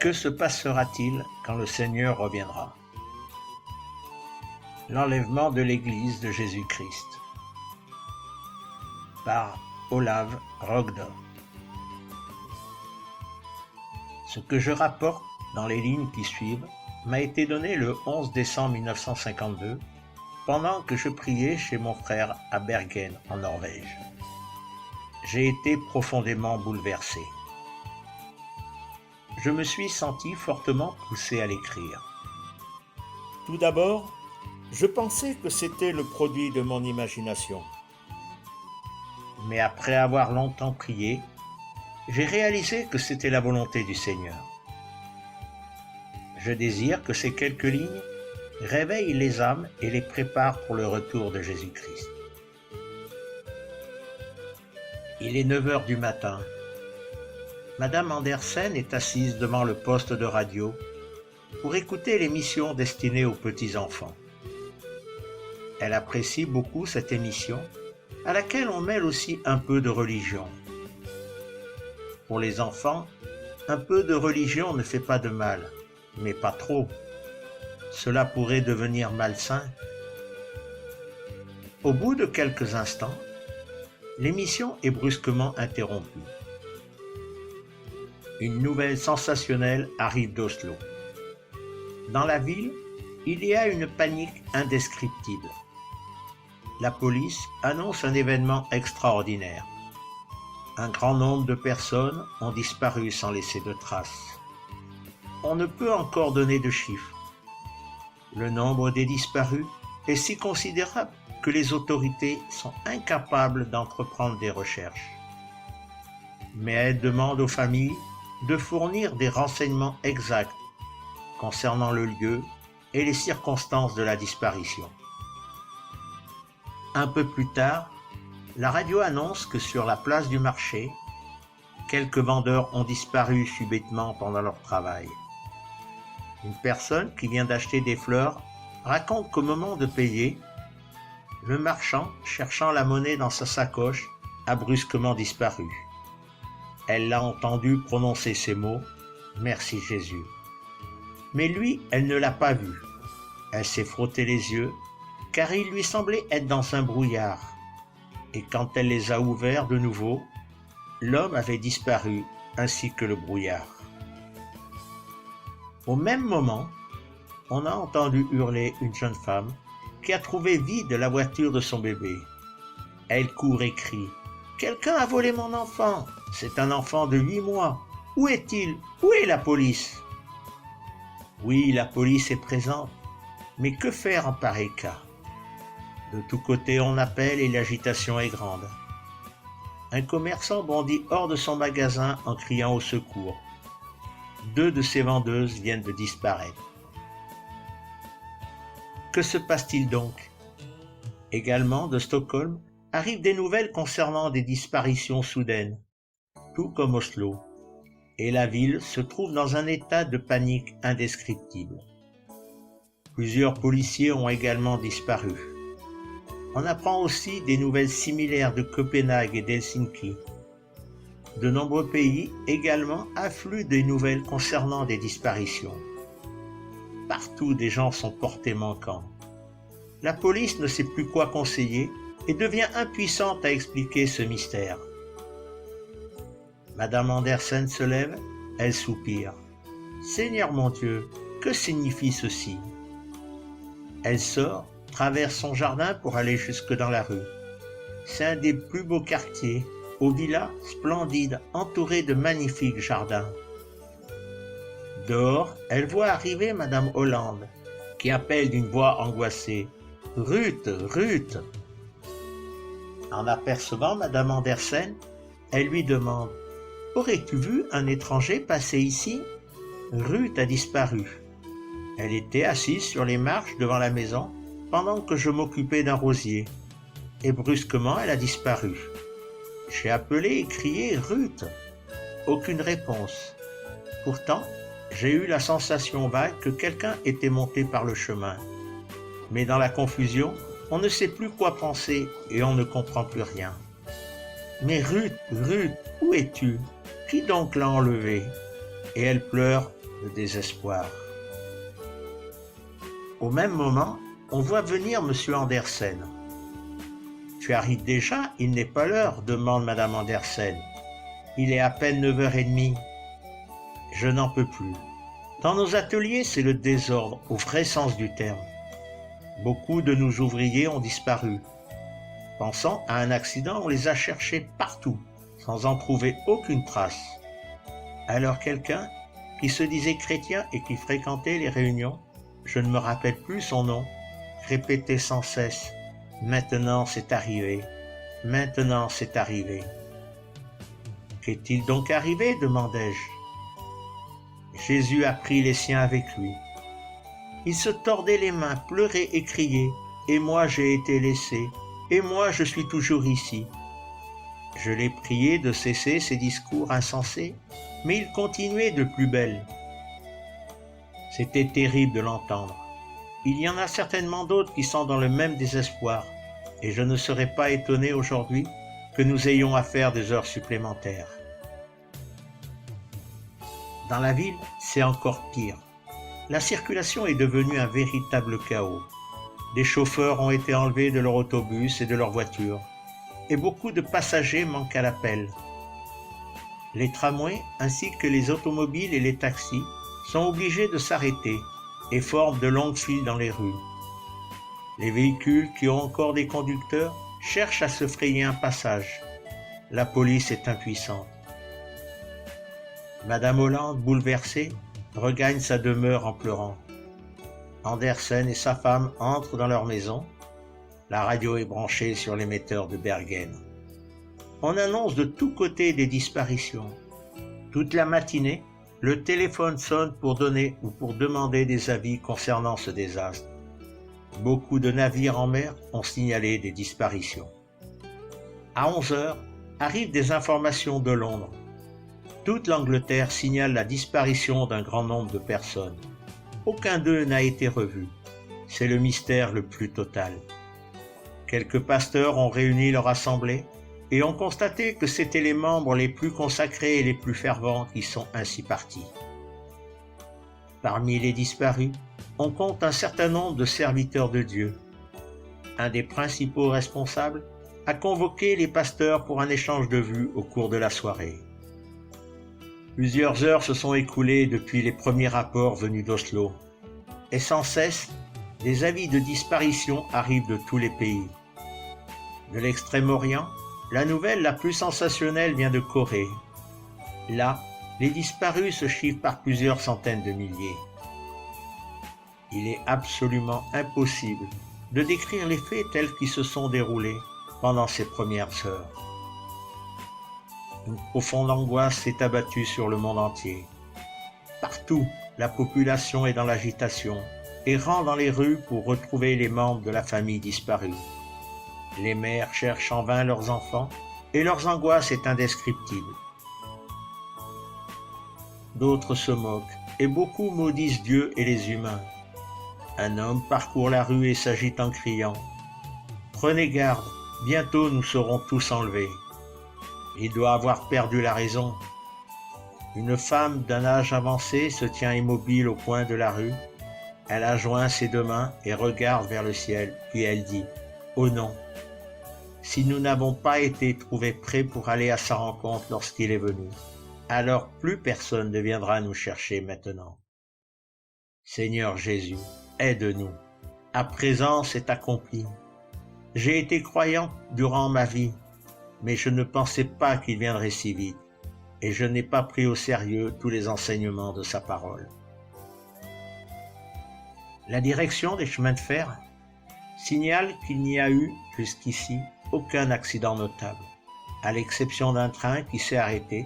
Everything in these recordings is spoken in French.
Que se passera-t-il quand le Seigneur reviendra? L'enlèvement de l'Église de Jésus-Christ par Olav Rogde. Ce que je rapporte dans les lignes qui suivent m'a été donné le 11 décembre 1952 pendant que je priais chez mon frère à Bergen en Norvège. J'ai été profondément bouleversé. Je me suis senti fortement poussé à l'écrire. Tout d'abord, je pensais que c'était le produit de mon imagination. Mais après avoir longtemps prié, j'ai réalisé que c'était la volonté du Seigneur. Je désire que ces quelques lignes réveillent les âmes et les préparent pour le retour de Jésus-Christ. Il est 9 heures du matin. Madame Andersen est assise devant le poste de radio pour écouter l'émission destinée aux petits-enfants. Elle apprécie beaucoup cette émission, à laquelle on mêle aussi un peu de religion. Pour les enfants, un peu de religion ne fait pas de mal, mais pas trop. Cela pourrait devenir malsain. Au bout de quelques instants, l'émission est brusquement interrompue. Une nouvelle sensationnelle arrive d'Oslo. Dans la ville, il y a une panique indescriptible. La police annonce un événement extraordinaire. Un grand nombre de personnes ont disparu sans laisser de traces. On ne peut encore donner de chiffres. Le nombre des disparus est si considérable que les autorités sont incapables d'entreprendre des recherches. Mais elles demandent aux familles de fournir des renseignements exacts concernant le lieu et les circonstances de la disparition. Un peu plus tard, la radio annonce que sur la place du marché, quelques vendeurs ont disparu subitement pendant leur travail. Une personne qui vient d'acheter des fleurs raconte qu'au moment de payer, le marchand, cherchant la monnaie dans sa sacoche, a brusquement disparu. Elle l'a entendu prononcer ces mots « Merci Jésus ». Mais lui, elle ne l'a pas vu. Elle s'est frotté les yeux, car il lui semblait être dans un brouillard. Et quand elle les a ouverts de nouveau, l'homme avait disparu, ainsi que le brouillard. Au même moment, on a entendu hurler une jeune femme qui a trouvé vide la voiture de son bébé. Elle court et crie « Quelqu'un a volé mon enfant! C'est un enfant de 8 mois! Où est-il? Où est la police ?» Oui, la police est présente, mais que faire en pareil cas? De tous côtés on appelle et l'agitation est grande. Un commerçant bondit hors de son magasin en criant au secours. 2 de ses vendeuses viennent de disparaître. Que se passe-t-il donc? Également de Stockholm arrivent des nouvelles concernant des disparitions soudaines, tout comme Oslo, et la ville se trouve dans un état de panique indescriptible. Plusieurs policiers ont également disparu. On apprend aussi des nouvelles similaires de Copenhague et d'Helsinki. De nombreux pays également affluent des nouvelles concernant des disparitions. Partout des gens sont portés manquants. La police ne sait plus quoi conseiller et devient impuissante à expliquer ce mystère. Madame Andersen se lève, elle soupire. « Seigneur mon Dieu, que signifie ceci ?» Elle sort, traverse son jardin pour aller jusque dans la rue. C'est un des plus beaux quartiers, aux villas splendides entourées de magnifiques jardins. Dehors, elle voit arriver Madame Holland, qui appelle d'une voix angoissée « Ruth, Ruth !» En apercevant Madame Andersen, elle lui demande « Aurais-tu vu un étranger passer ici ?» Ruth a disparu. Elle était assise sur les marches devant la maison pendant que je m'occupais d'un rosier. Et brusquement, elle a disparu. J'ai appelé et crié « Ruth !» Aucune réponse. Pourtant, j'ai eu la sensation vague que quelqu'un était monté par le chemin. Mais dans la confusion, on ne sait plus quoi penser et on ne comprend plus rien. Mais Ruth, Ruth, où es-tu? Qui donc l'a enlevée? Et elle pleure le désespoir. Au même moment, on voit venir M. Andersen. « Tu arrives déjà, il n'est pas l'heure, demande Mme Andersen. Il est à peine 9h30. Je n'en peux plus. Dans nos ateliers, c'est le désordre, au vrai sens du terme. Beaucoup de nos ouvriers ont disparu. Pensant à un accident, on les a cherchés partout, sans en trouver aucune trace. Alors quelqu'un, qui se disait chrétien et qui fréquentait les réunions, je ne me rappelle plus son nom, répétait sans cesse « Maintenant c'est arrivé, maintenant c'est arrivé ». Qu'est-il donc arrivé, demandai-je. Jésus a pris les siens avec lui. Il se tordait les mains, pleurait et criait, et moi j'ai été laissé, et moi je suis toujours ici. Je l'ai prié de cesser ses discours insensés, mais il continuait de plus belle. C'était terrible de l'entendre. Il y en a certainement d'autres qui sont dans le même désespoir, et je ne serais pas étonné aujourd'hui que nous ayons à faire des heures supplémentaires. Dans la ville, c'est encore pire. La circulation est devenue un véritable chaos. Des chauffeurs ont été enlevés de leur autobus et de leur voiture, et beaucoup de passagers manquent à l'appel. Les tramways ainsi que les automobiles et les taxis sont obligés de s'arrêter et forment de longues files dans les rues. Les véhicules qui ont encore des conducteurs cherchent à se frayer un passage. La police est impuissante. Madame Hollande, bouleversée, regagne sa demeure en pleurant. Andersen et sa femme entrent dans leur maison. La radio est branchée sur l'émetteur de Bergen. On annonce de tous côtés des disparitions. Toute la matinée, le téléphone sonne pour donner ou pour demander des avis concernant ce désastre. Beaucoup de navires en mer ont signalé des disparitions. À 11h, arrivent des informations de Londres. Toute l'Angleterre signale la disparition d'un grand nombre de personnes. Aucun d'eux n'a été revu. C'est le mystère le plus total. Quelques pasteurs ont réuni leur assemblée et ont constaté que c'étaient les membres les plus consacrés et les plus fervents qui sont ainsi partis. Parmi les disparus, on compte un certain nombre de serviteurs de Dieu. Un des principaux responsables a convoqué les pasteurs pour un échange de vues au cours de la soirée. Plusieurs heures se sont écoulées depuis les premiers rapports venus d'Oslo, et sans cesse, des avis de disparition arrivent de tous les pays. De l'Extrême-Orient, la nouvelle la plus sensationnelle vient de Corée. Là, les disparus se chiffrent par plusieurs centaines de milliers. Il est absolument impossible de décrire les faits tels qu'ils se sont déroulés pendant ces premières heures. Une profonde angoisse s'est abattue sur le monde entier. Partout, la population est dans l'agitation, errant dans les rues pour retrouver les membres de la famille disparue. Les mères cherchent en vain leurs enfants et leur angoisse est indescriptible. D'autres se moquent et beaucoup maudissent Dieu et les humains. Un homme parcourt la rue et s'agite en criant « Prenez garde, bientôt nous serons tous enlevés ». Il doit avoir perdu la raison. Une femme d'un âge avancé se tient immobile au coin de la rue. Elle a joint ses deux mains et regarde vers le ciel, puis elle dit « Oh non, si nous n'avons pas été trouvés prêts pour aller à sa rencontre lorsqu'il est venu, alors plus personne ne viendra nous chercher maintenant. Seigneur Jésus, aide-nous. À présent, c'est accompli. J'ai été croyant durant ma vie, mais je ne pensais pas qu'il viendrait si vite, et je n'ai pas pris au sérieux tous les enseignements de sa parole. » La direction des chemins de fer signale qu'il n'y a eu, jusqu'ici, aucun accident notable, à l'exception d'un train qui s'est arrêté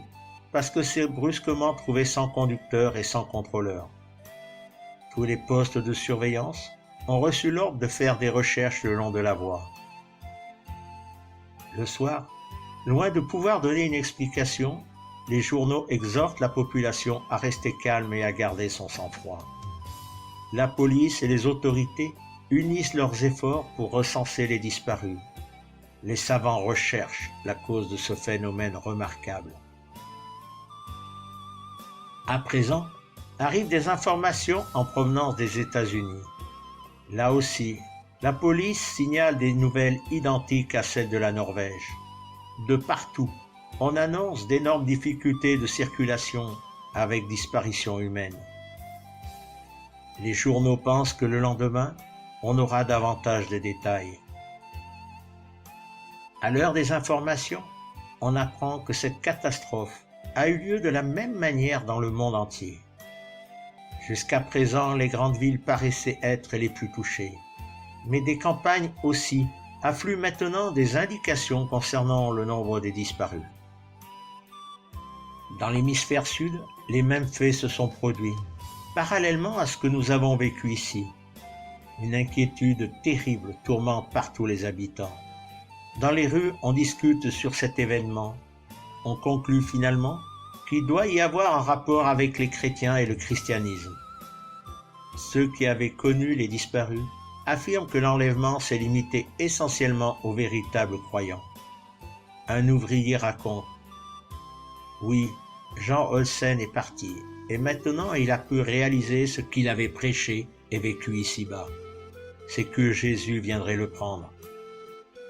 parce que s'est brusquement trouvé sans conducteur et sans contrôleur. Tous les postes de surveillance ont reçu l'ordre de faire des recherches le long de la voie. Le soir, loin de pouvoir donner une explication, les journaux exhortent la population à rester calme et à garder son sang-froid. La police et les autorités unissent leurs efforts pour recenser les disparus. Les savants recherchent la cause de ce phénomène remarquable. À présent, arrivent des informations en provenance des États-Unis. Là aussi, la police signale des nouvelles identiques à celles de la Norvège. De partout, on annonce d'énormes difficultés de circulation avec disparition humaine. Les journaux pensent que le lendemain, on aura davantage de détails. À l'heure des informations, on apprend que cette catastrophe a eu lieu de la même manière dans le monde entier. Jusqu'à présent, les grandes villes paraissaient être les plus touchées, mais des campagnes aussi affluent maintenant des indications concernant le nombre des disparus. Dans l'hémisphère sud, les mêmes faits se sont produits, parallèlement à ce que nous avons vécu ici. Une inquiétude terrible tourmente partout les habitants. Dans les rues, on discute sur cet événement. On conclut finalement qu'il doit y avoir un rapport avec les chrétiens et le christianisme. Ceux qui avaient connu les disparus affirment que l'enlèvement s'est limité essentiellement aux véritables croyants. Un ouvrier raconte: « Oui, Jean Olsen est parti, et maintenant il a pu réaliser ce qu'il avait prêché et vécu ici-bas. C'est que Jésus viendrait le prendre. »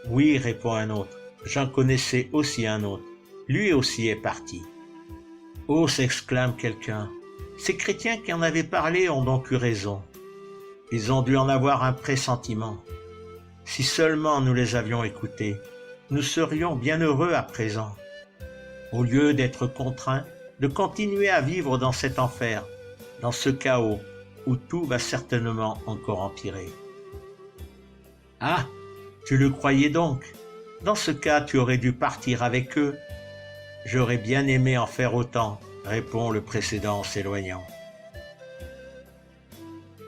« Oui, répond un autre, j'en connaissais aussi un autre, lui aussi est parti. » « Oh, s'exclame quelqu'un, ces chrétiens qui en avaient parlé ont donc eu raison. Ils ont dû en avoir un pressentiment. Si seulement nous les avions écoutés, nous serions bien heureux à présent, au lieu d'être contraints de continuer à vivre dans cet enfer, dans ce chaos où tout va certainement encore empirer. »« Ah, tu le croyais donc? Dans ce cas, tu aurais dû partir avec eux. »« J'aurais bien aimé en faire autant, » répond le précédent en s'éloignant.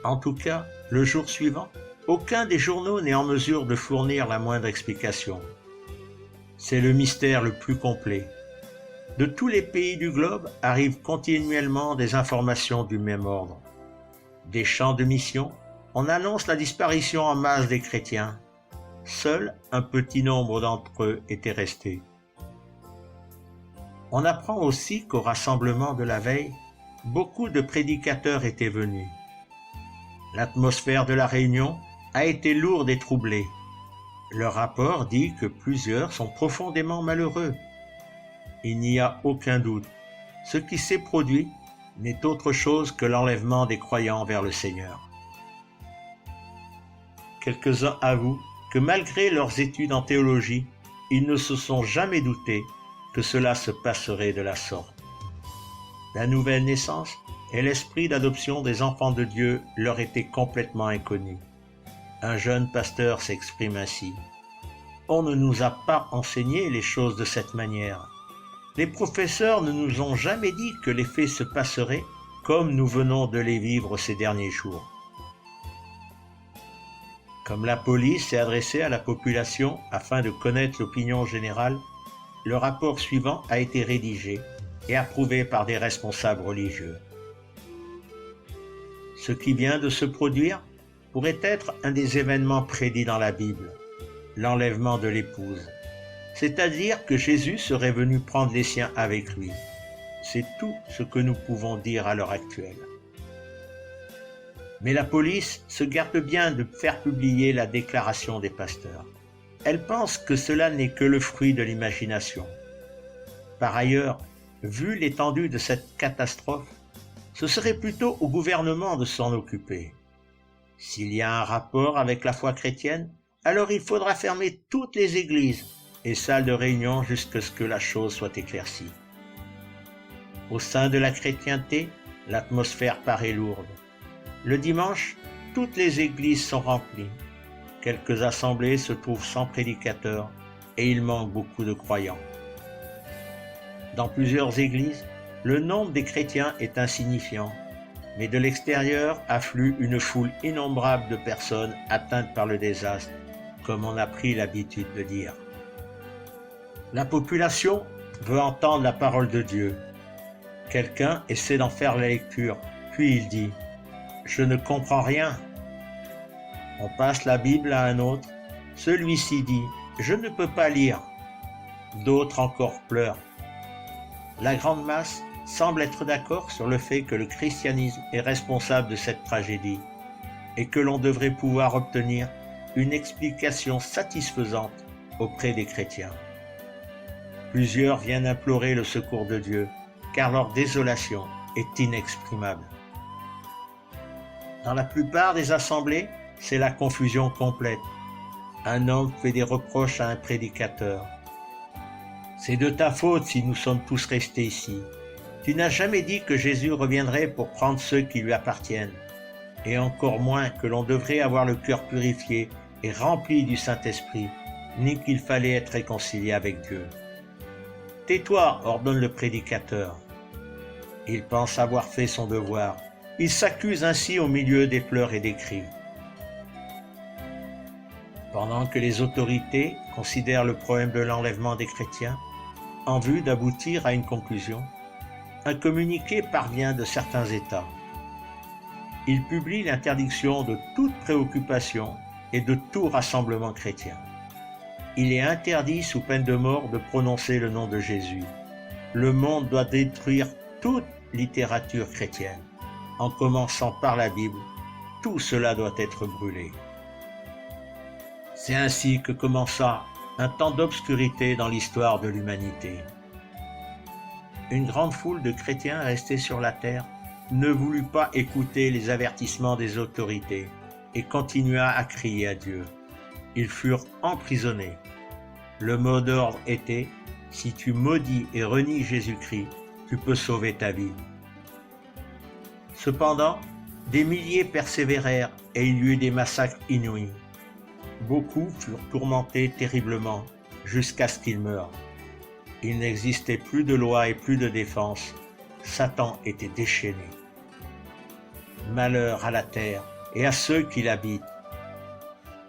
En tout cas, le jour suivant, aucun des journaux n'est en mesure de fournir la moindre explication. C'est le mystère le plus complet. De tous les pays du globe arrivent continuellement des informations du même ordre. Des champs de mission, on annonce la disparition en masse des chrétiens. Seul un petit nombre d'entre eux étaient restés. On apprend aussi qu'au rassemblement de la veille, beaucoup de prédicateurs étaient venus. L'atmosphère de la réunion a été lourde et troublée. Leur rapport dit que plusieurs sont profondément malheureux. Il n'y a aucun doute, ce qui s'est produit n'est autre chose que l'enlèvement des croyants vers le Seigneur. Quelques-uns avouent que malgré leurs études en théologie, ils ne se sont jamais doutés que cela se passerait de la sorte. La nouvelle naissance et l'esprit d'adoption des enfants de Dieu leur étaient complètement inconnus. Un jeune pasteur s'exprime ainsi: « On ne nous a pas enseigné les choses de cette manière. Les professeurs ne nous ont jamais dit que les faits se passeraient comme nous venons de les vivre ces derniers jours. » Comme la police s'est adressée à la population afin de connaître l'opinion générale, le rapport suivant a été rédigé et approuvé par des responsables religieux. Ce qui vient de se produire pourrait être un des événements prédits dans la Bible, l'enlèvement de l'épouse, c'est-à-dire que Jésus serait venu prendre les siens avec lui. C'est tout ce que nous pouvons dire à l'heure actuelle. Mais la police se garde bien de faire publier la déclaration des pasteurs. Elle pense que cela n'est que le fruit de l'imagination. Par ailleurs, vu l'étendue de cette catastrophe, ce serait plutôt au gouvernement de s'en occuper. S'il y a un rapport avec la foi chrétienne, alors il faudra fermer toutes les églises et salles de réunion jusqu'à ce que la chose soit éclaircie. Au sein de la chrétienté, l'atmosphère paraît lourde. Le dimanche, toutes les églises sont remplies. Quelques assemblées se trouvent sans prédicateur et il manque beaucoup de croyants. Dans plusieurs églises, le nombre des chrétiens est insignifiant, mais de l'extérieur afflue une foule innombrable de personnes atteintes par le désastre, comme on a pris l'habitude de dire. La population veut entendre la parole de Dieu. Quelqu'un essaie d'en faire la lecture, puis il dit « Je ne comprends rien ». On passe la Bible à un autre. Celui-ci dit « Je ne peux pas lire ». D'autres encore pleurent. La grande masse semblent être d'accord sur le fait que le christianisme est responsable de cette tragédie et que l'on devrait pouvoir obtenir une explication satisfaisante auprès des chrétiens. Plusieurs viennent implorer le secours de Dieu, car leur désolation est inexprimable. Dans la plupart des assemblées, c'est la confusion complète. Un homme fait des reproches à un prédicateur. C'est de ta faute si nous sommes tous restés ici. Tu n'as jamais dit que Jésus reviendrait pour prendre ceux qui lui appartiennent, et encore moins que l'on devrait avoir le cœur purifié et rempli du Saint-Esprit, ni qu'il fallait être réconcilié avec Dieu. Tais-toi, ordonne le prédicateur. Il pense avoir fait son devoir. Il s'accuse ainsi au milieu des pleurs et des cris. Pendant que les autorités considèrent le problème de l'enlèvement des chrétiens, en vue d'aboutir à une conclusion, un communiqué parvient de certains États. Il publie l'interdiction de toute préoccupation et de tout rassemblement chrétien. Il est interdit sous peine de mort de prononcer le nom de Jésus. Le monde doit détruire toute littérature chrétienne. En commençant par la Bible, tout cela doit être brûlé. C'est ainsi que commença un temps d'obscurité dans l'histoire de l'humanité. Une grande foule de chrétiens restés sur la terre ne voulut pas écouter les avertissements des autorités et continua à crier à Dieu. Ils furent emprisonnés. Le mot d'ordre était « Si tu maudis et renies Jésus-Christ, tu peux sauver ta vie ». Cependant, des milliers persévérèrent et il y eut des massacres inouïs. Beaucoup furent tourmentés terriblement jusqu'à ce qu'ils meurent. Il n'existait plus de loi et plus de défense. Satan était déchaîné. Malheur à la terre et à ceux qui l'habitent.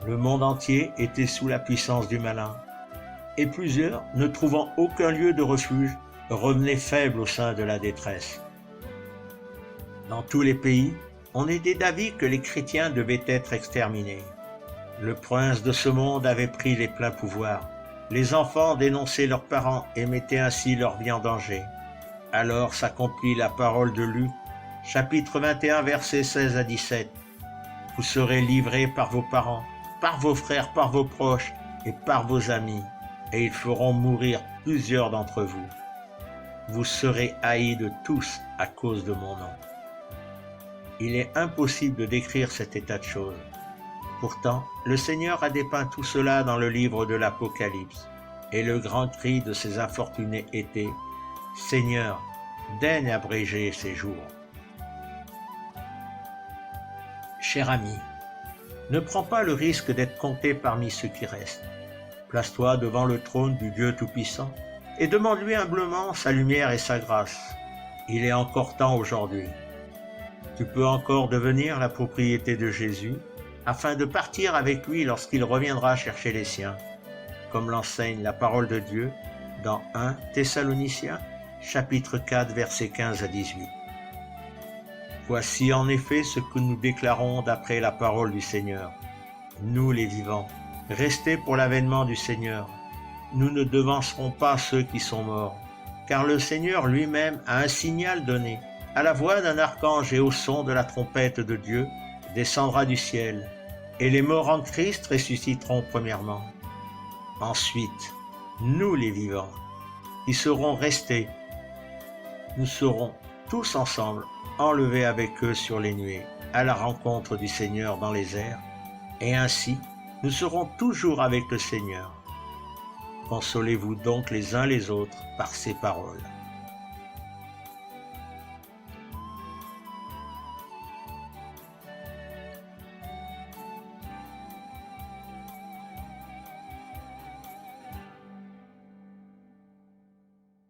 Le monde entier était sous la puissance du malin, et plusieurs, ne trouvant aucun lieu de refuge, revenaient faibles au sein de la détresse. Dans tous les pays, on était d'avis que les chrétiens devaient être exterminés. Le prince de ce monde avait pris les pleins pouvoirs. Les enfants dénonçaient leurs parents et mettaient ainsi leur vie en danger. Alors s'accomplit la parole de Luc, chapitre 21, versets 16 à 17. Vous serez livrés par vos parents, par vos frères, par vos proches et par vos amis, et ils feront mourir plusieurs d'entre vous. Vous serez haïs de tous à cause de mon nom. Il est impossible de décrire cet état de choses. Pourtant, le Seigneur a dépeint tout cela dans le livre de l'Apocalypse, et le grand cri de ces infortunés était « Seigneur, daigne abréger ces jours ». Cher ami, ne prends pas le risque d'être compté parmi ceux qui restent. Place-toi devant le trône du Dieu Tout-Puissant et demande-lui humblement sa lumière et sa grâce. Il est encore temps aujourd'hui. Tu peux encore devenir la propriété de Jésus afin de partir avec lui lorsqu'il reviendra chercher les siens, comme l'enseigne la parole de Dieu dans 1 Thessaloniciens, chapitre 4, versets 15 à 18. Voici en effet ce que nous déclarons d'après la parole du Seigneur. Nous les vivants, restez pour l'avènement du Seigneur. Nous ne devancerons pas ceux qui sont morts, car le Seigneur lui-même a un signal donné. À la voix d'un archange et au son de la trompette de Dieu, descendra du ciel, et les morts en Christ ressusciteront premièrement. Ensuite, nous les vivants, qui serons restés, nous serons tous ensemble enlevés avec eux sur les nuées, à la rencontre du Seigneur dans les airs, et ainsi nous serons toujours avec le Seigneur. Consolez-vous donc les uns les autres par ces paroles.